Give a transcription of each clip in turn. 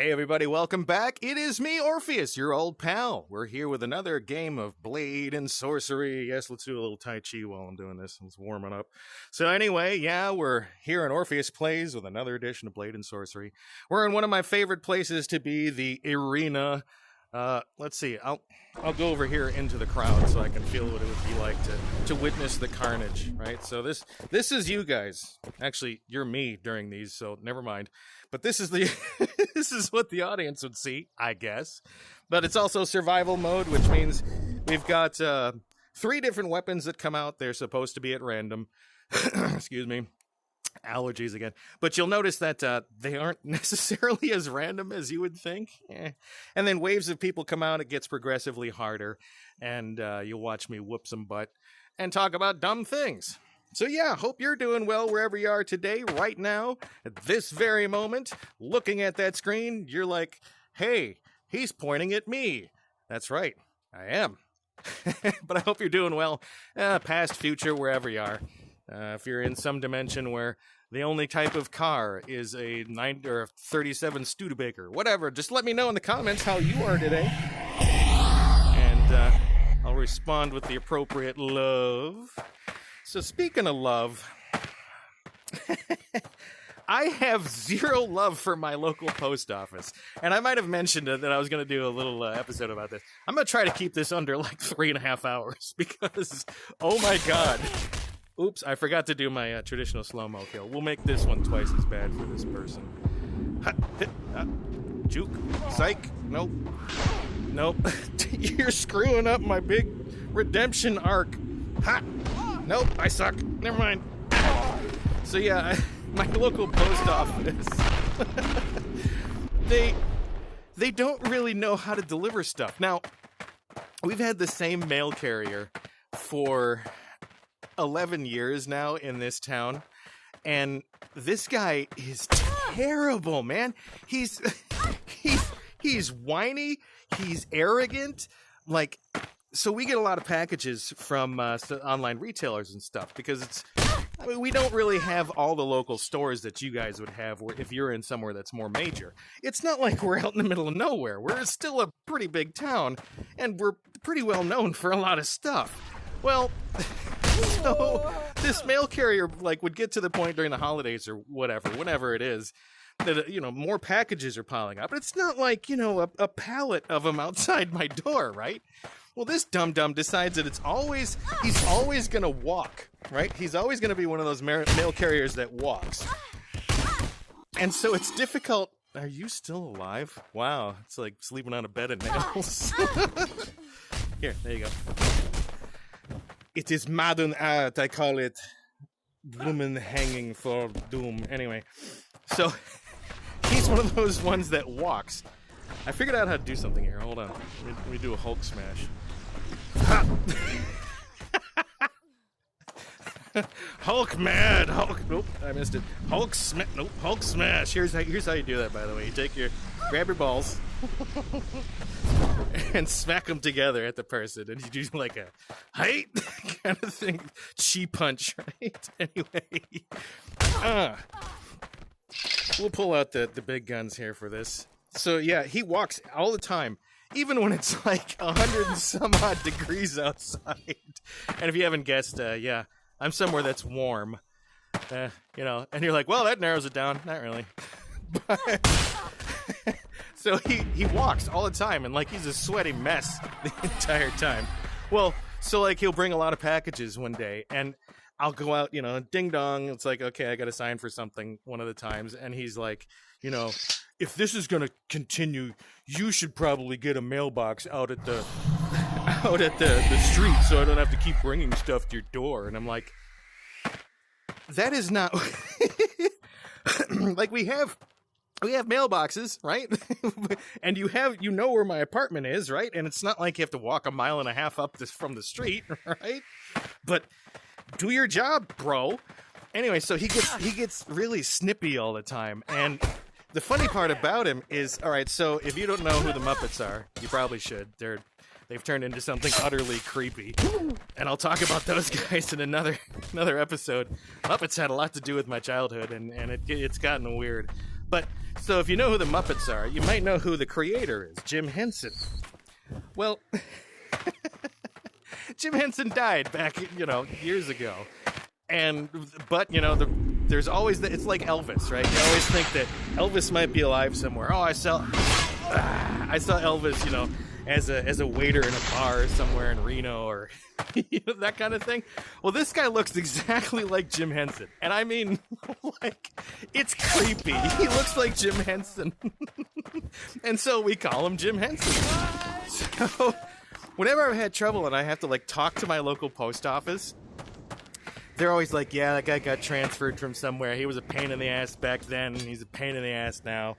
Hey everybody, welcome back. It is me, Orpheus, your old pal. We're here with another game of Blade and Sorcery. Yes, let's do a little Tai Chi while I'm doing this. Let's warm it up. So anyway, yeah, we're here in Orpheus Plays with another edition of Blade and Sorcery. We're in one of my favorite places to be, the arena. Let's see, I'll go over here into the crowd so I can feel what it would be like to witness the carnage, right? So this is you guys. Actually, you're me during these, so never mind. But this is the this is what the audience would see, I guess. But it's also survival mode, which means we've got 3 different weapons that come out. They're supposed to be at random. Excuse me. Allergies again. But you'll notice that they aren't necessarily as random as you would think. And then waves of people come out. It gets progressively harder. And you'll watch me whoop some butt and talk about dumb things. So yeah, hope you're doing well wherever you are today, right now, at this very moment, looking at that screen. You're like, hey, he's pointing at me. That's right, I am. But I hope you're doing well, past, future, wherever you are. If you're in some dimension where the only type of car is a 9 or a 37 Studebaker, whatever, just let me know in the comments how you are today. And I'll respond with the appropriate love. So speaking of love, I have zero love for my local post office. And I might have mentioned that I was going to do a little episode about this. I'm going to try to keep this under like 3.5 hours because, oh my God. Oops, I forgot to do my traditional slow-mo kill. We'll make this one twice as bad for this person. Juke. Psych. Nope. Nope. You're screwing up my big redemption arc. Ha! Nope, I suck. Never mind. So yeah, my local post office, they don't really know how to deliver stuff. Now, we've had the same mail carrier for 11 years now in this town, and this guy is terrible, man. He's whiny, he's arrogant, like. So we get a lot of packages from online retailers and stuff because we don't really have all the local stores that you guys would have if you're in somewhere that's more major. It's not like we're out in the middle of nowhere. We're still a pretty big town, and we're pretty well known for a lot of stuff. Well, so this mail carrier would get to the point during the holidays or whenever it is, that, more packages are piling up. But it's not like, a pallet of them outside my door, right? Well, this dum-dum decides that he's always going to walk, right? He's always going to be one of those mail carriers that walks. And so it's difficult. Are you still alive? Wow, it's like sleeping on a bed of nails. Here, there you go. It is modern art, I call it. Woman hanging for doom. Anyway, so he's one of those ones that walks. I figured out how to do something here. Hold on. Let me do a Hulk smash. Ha! Hulk mad. Hulk. Nope, I missed it. Hulk smash. Nope. Hulk smash. Here's how you do that. By the way, you grab your balls and smack them together at the person, and you do like a height kind of thing. Chi punch, right? Anyway, we'll pull out the big guns here for this. So yeah, he walks all the time, even when it's like 100 and some odd degrees outside. And if you haven't guessed, yeah, I'm somewhere that's warm, and you're like, well, that narrows it down. Not really. But so he walks all the time, and he's a sweaty mess the entire time. Well, so he'll bring a lot of packages one day, and I'll go out, ding dong. It's like, okay, I got to sign for something one of the times, and he's like, if this is going to continue, you should probably get a mailbox out at the street so I don't have to keep bringing stuff to your door. And I'm like, that is not we have mailboxes, right? And you know where my apartment is, right? And it's not like you have to walk 1.5 miles up from the street, right? But do your job, bro. Anyway, so he gets really snippy all the time, and the funny part about him is, all right, so if you don't know who the Muppets are, you probably should. They've turned into something utterly creepy, and I'll talk about those guys in another episode. Muppets had a lot to do with my childhood, and it's gotten weird. But, so if you know who the Muppets are, you might know who the creator is, Jim Henson. Well, Jim Henson died back, years ago. But there's always it's like Elvis, right? You always think that Elvis might be alive somewhere. Oh, I saw Elvis, as a waiter in a bar somewhere in Reno or that kind of thing. Well, this guy looks exactly like Jim Henson, and I mean, it's creepy. He looks like Jim Henson, and so we call him Jim Henson. So, whenever I've had trouble and I have to talk to my local post office, they're always like, yeah, that guy got transferred from somewhere. He was a pain in the ass back then, and he's a pain in the ass now.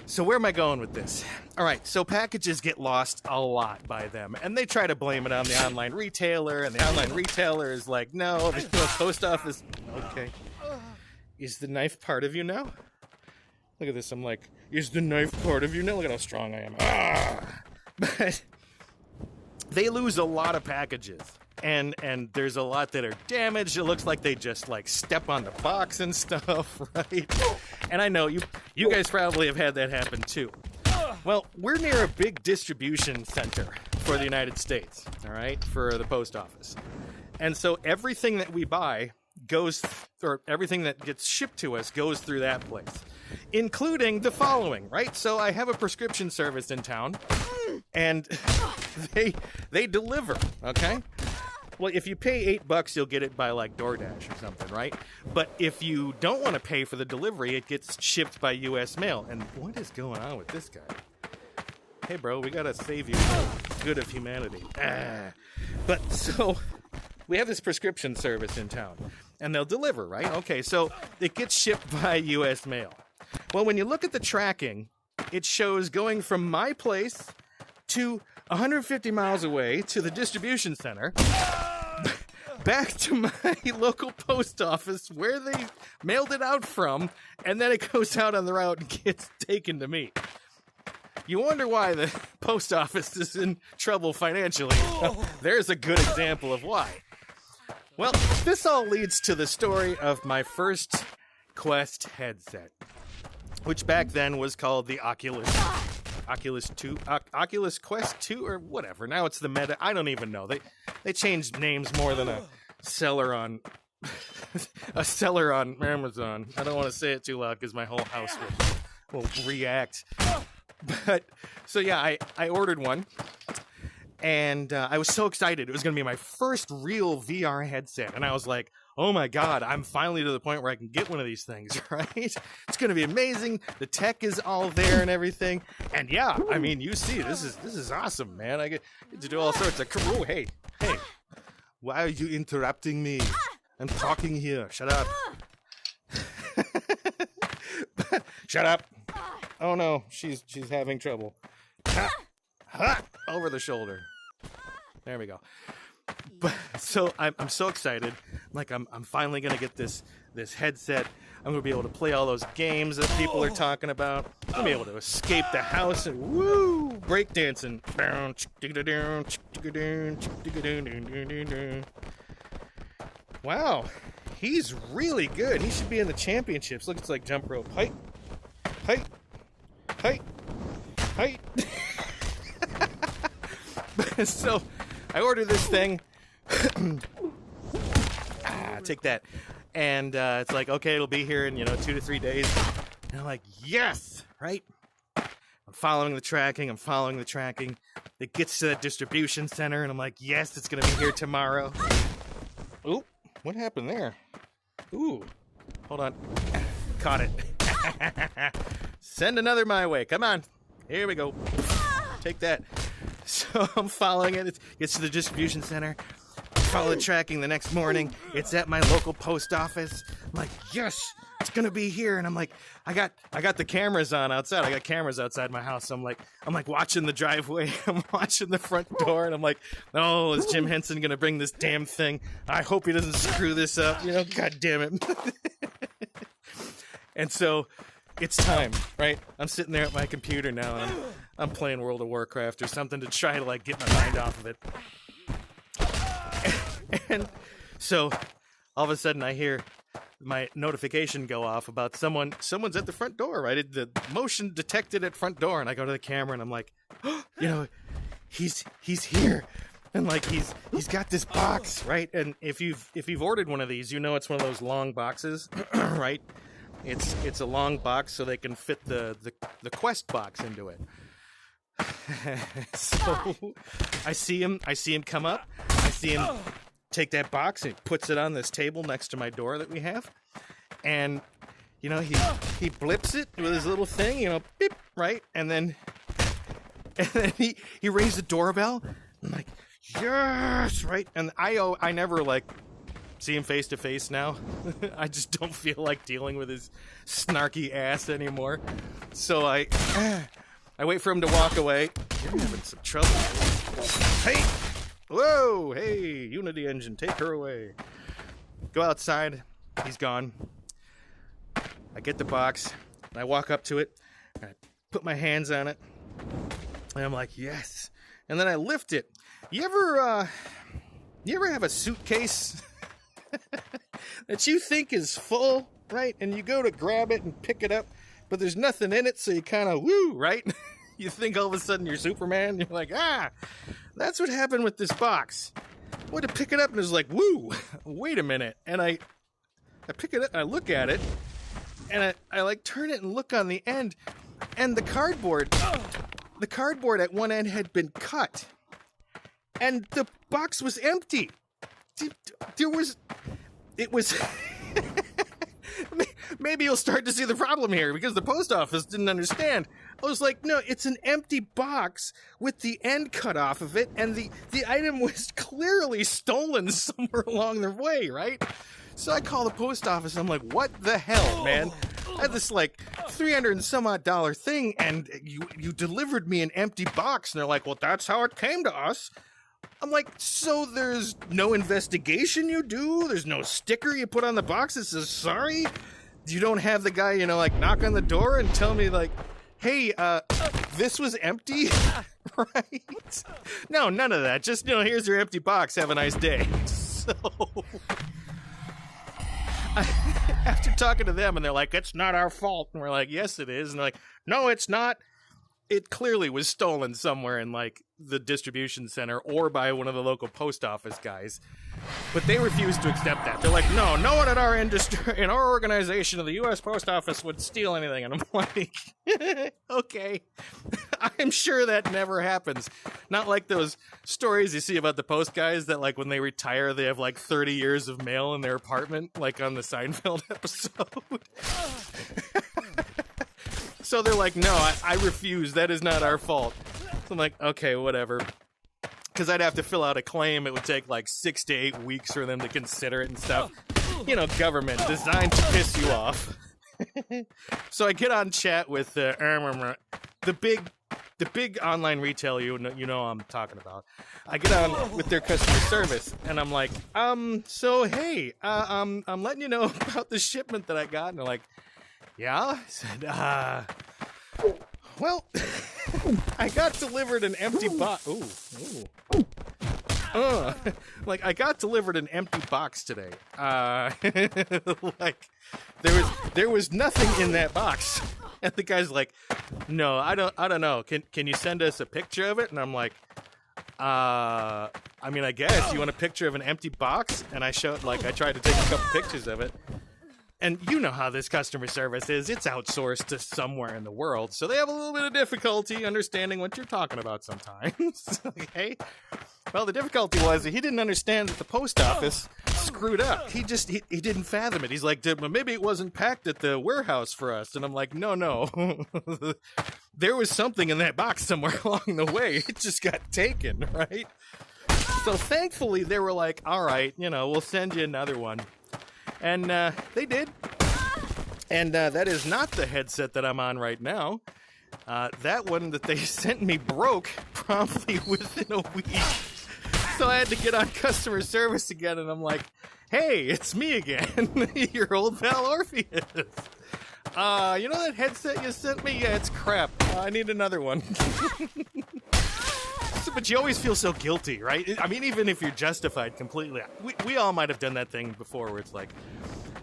So where am I going with this? All right, so packages get lost a lot by them, and they try to blame it on the online retailer, and the online retailer is like, no, the post office... Okay. Is the knife part of you now? Look at this, I'm like, is the knife part of you now? Look at how strong I am. But they lose a lot of packages. And there's a lot that are damaged. It looks like they just step on the box and stuff, right? And I know you guys probably have had that happen too. Well, we're near a big distribution center for the United States, all right, for the post office. And so everything that we buy everything that gets shipped to us goes through that place, including the following, right? So I have a prescription service in town, and they deliver, okay? Well, if you pay $8, you'll get it by DoorDash or something, right? But if you don't want to pay for the delivery, it gets shipped by U.S. mail. And what is going on with this guy? Hey, bro, we gotta save you for the good of humanity. But so we have this prescription service in town, and they'll deliver, right? Okay, so it gets shipped by U.S. mail. Well, when you look at the tracking, it shows going from my place to 150 miles away to the distribution center, back to my local post office where they mailed it out from, and then it goes out on the route and gets taken to me. You wonder why the post office is in trouble financially. There's a good example of why. Well, this all leads to the story of my first Quest headset, which back then was called the Oculus Quest 2 or whatever. Now it's the Meta. I don't even know. They changed names more than a seller on Amazon. I don't want to say it too loud because my whole house will react. But so yeah, I ordered one, and I was so excited. It was going to be my first real VR headset, and I was like, oh my God, I'm finally to the point where I can get one of these things, right? It's going to be amazing. The tech is all there and everything. And yeah, I mean, you see, this is awesome, man. I get to do all sorts of cool. Hey, why are you interrupting me? I'm talking here. Shut up. Shut up. Oh no, she's having trouble. Ha! Over the shoulder. There we go. But so I'm so excited. I'm finally gonna get this headset. I'm gonna be able to play all those games that people are talking about. I'm gonna be able to escape the house and woo, breakdancing. Wow, he's really good. He should be in the championships. Look, it's like jump rope. Height. So I ordered this thing. Take that. And it's like, okay, it'll be here in 2 to 3 days. And I'm like, yes, right? I'm following the tracking. It gets to that distribution center, and I'm like, yes, it's going to be here tomorrow. Ooh, what happened there? Ooh, hold on. Caught it. Send another my way. Come on. Here we go. Take that. So I'm following it. It gets to the distribution center. I follow the tracking the next morning. It's at my local post office. I'm like, yes, it's gonna be here. And I'm like, I got the cameras on outside. I got cameras outside my house. So I'm like watching the driveway. I'm watching the front door, and I'm like, oh, is Jim Henson gonna bring this damn thing? I hope he doesn't screw this up. God damn it. And so it's time, right? I'm sitting there at my computer now, and I'm playing World of Warcraft or something to try to get my mind off of it. And so all of a sudden I hear my notification go off about someone's at the front door, right? The motion detected at front door, and I go to the camera and I'm like, oh, you know, he's here. And like he's got this box, right? And if you've ordered one of these, you know it's one of those long boxes, right? It's a long box so they can fit the Quest box into it. So I see him come up. I see him take that box and he puts it on this table next to my door that we have. And you know, he blips it with his little thing, you know, beep, right? And then he rings the doorbell. I'm like, yes, right? And I never like see him face to face now. I just don't feel like dealing with his snarky ass anymore. So I wait for him to walk away. You're having some trouble. Hey! Whoa! Hey, Unity engine, take her away. Go outside. He's gone. I get the box, and I walk up to it, and I put my hands on it, and I'm like, yes. And then I lift it. You ever have a suitcase that you think is full, right? And you go to grab it and pick it up, but there's nothing in it, so you kind of woo, right? You think all of a sudden you're Superman. You're like, that's what happened with this box. I went to pick it up and it was like, woo, wait a minute. And I pick it up and I look at it, and I like turn it and look on the end, and the cardboard at one end had been cut. And the box was empty. It was maybe you'll start to see the problem here, because the post office didn't understand. I was like, no, it's an empty box with the end cut off of it, and the item was clearly stolen somewhere along the way, right? So I call the post office, and I'm like, what the hell, man? I had this like $300 and some odd thing, and you delivered me an empty box. And they're like, well, that's how it came to us. I'm like, so there's no investigation you do? There's no sticker you put on the box that says sorry? You don't have the guy, you know, like knock on the door and tell me like, hey, this was empty, right? No, none of that. Just, you know, here's your empty box. Have a nice day. So after talking to them, and they're like, it's not our fault. And we're like, yes, it is. And they're like, no, it's not. It clearly was stolen somewhere in like the distribution center or by one of the local post office guys. But they refuse to accept that. They're like, no one in our industry, in our organization of the U.S. Post Office would steal anything. And I'm like, okay, I'm sure that never happens. Not like those stories you see about the post guys that like when they retire, they have like 30 years of mail in their apartment, like on the Seinfeld episode. So they're like, no, I refuse. That is not our fault. So I'm like, okay, whatever. Because I'd have to fill out a claim. It would take like 6 to 8 weeks for them to consider it and stuff. You know, government designed to piss you off. So I get on chat with the big online retailer you know I'm talking about. I get on with their customer service, and I'm like, so hey, I'm letting you know about the shipment that I got. And they're like, yeah? I said, well, I got delivered an empty box. Like, I got delivered an empty box today. Like, there was nothing in that box. And the guy's like, no, I don't know. Can you send us a picture of it? And I'm like, I mean, I guess. You want a picture of an empty box? And I tried to take a couple pictures of it. And you know how this customer service is. It's outsourced to somewhere in the world. So they have a little bit of difficulty understanding what you're talking about sometimes. Okay? Well, the difficulty was that he didn't understand that the post office screwed up. He didn't fathom it. He's like, maybe it wasn't packed at the warehouse for us. And I'm like, no. There was something in that box somewhere along the way. It just got taken, right? So thankfully, they were like, all right, you know, we'll send you another one. And they did. And that is not the headset that I'm on right now. That one that they sent me broke promptly within a week. So I had to get on customer service again, and I'm like, hey, it's me again, your old pal Orpheus. You know that headset you sent me? Yeah, it's crap. I need another one. But you always feel so guilty, right? I mean, even if you're justified completely. We all might have done that thing before where it's like,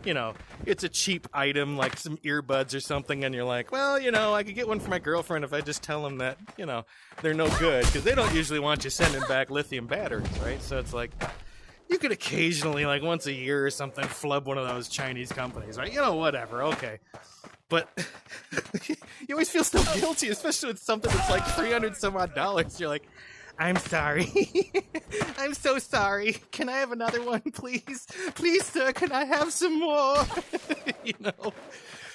you know, it's a cheap item like some earbuds or something, and you're like, well, you know, I could get one for my girlfriend if I just tell them that, you know, they're no good, because they don't usually want you sending back lithium batteries, right? So it's like, you could occasionally, like once a year or something, flub one of those Chinese companies, right? You know, whatever, okay. But you always feel so guilty, especially with something that's like $300 some odd. You're like, I'm sorry. I'm so sorry. Can I have another one, please? Please, sir, can I have some more? You know?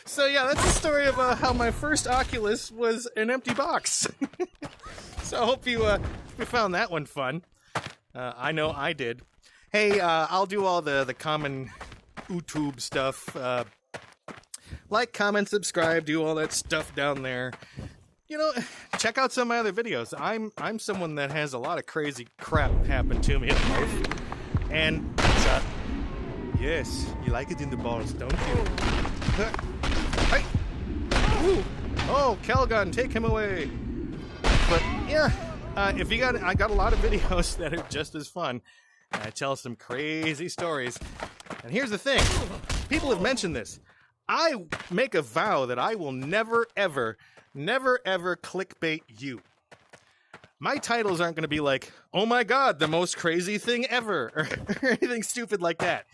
So yeah, that's the story of how my first Oculus was an empty box. So I hope you found that one fun. I know I did. Hey, I'll do all the common YouTube stuff. Like, comment, subscribe, do all that stuff down there. You know, check out some of my other videos. I'm someone that has a lot of crazy crap happen to me in life. And yes, you like it in the balls, don't you? Hey! Ooh. Oh, Calgon, take him away. But yeah, if you I got a lot of videos that are just as fun. I tell some crazy stories. And here's the thing. People have mentioned this. I make a vow that I will never, ever clickbait you. My titles aren't going to be like, oh my god, the most crazy thing ever, or anything stupid like that.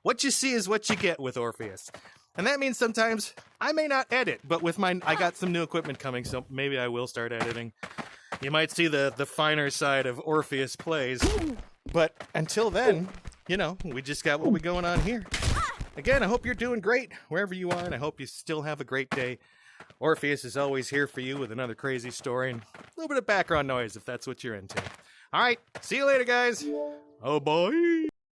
What you see is what you get with Orpheus. And that means sometimes I may not edit, but with I got some new equipment coming, so maybe I will start editing. You might see the finer side of Orpheus plays. But until then, you know, we just got what we're going on here. Again, I hope you're doing great wherever you are, and I hope you still have a great day. Orpheus is always here for you with another crazy story and a little bit of background noise if that's what you're into. All right, see you later, guys. Oh, boy.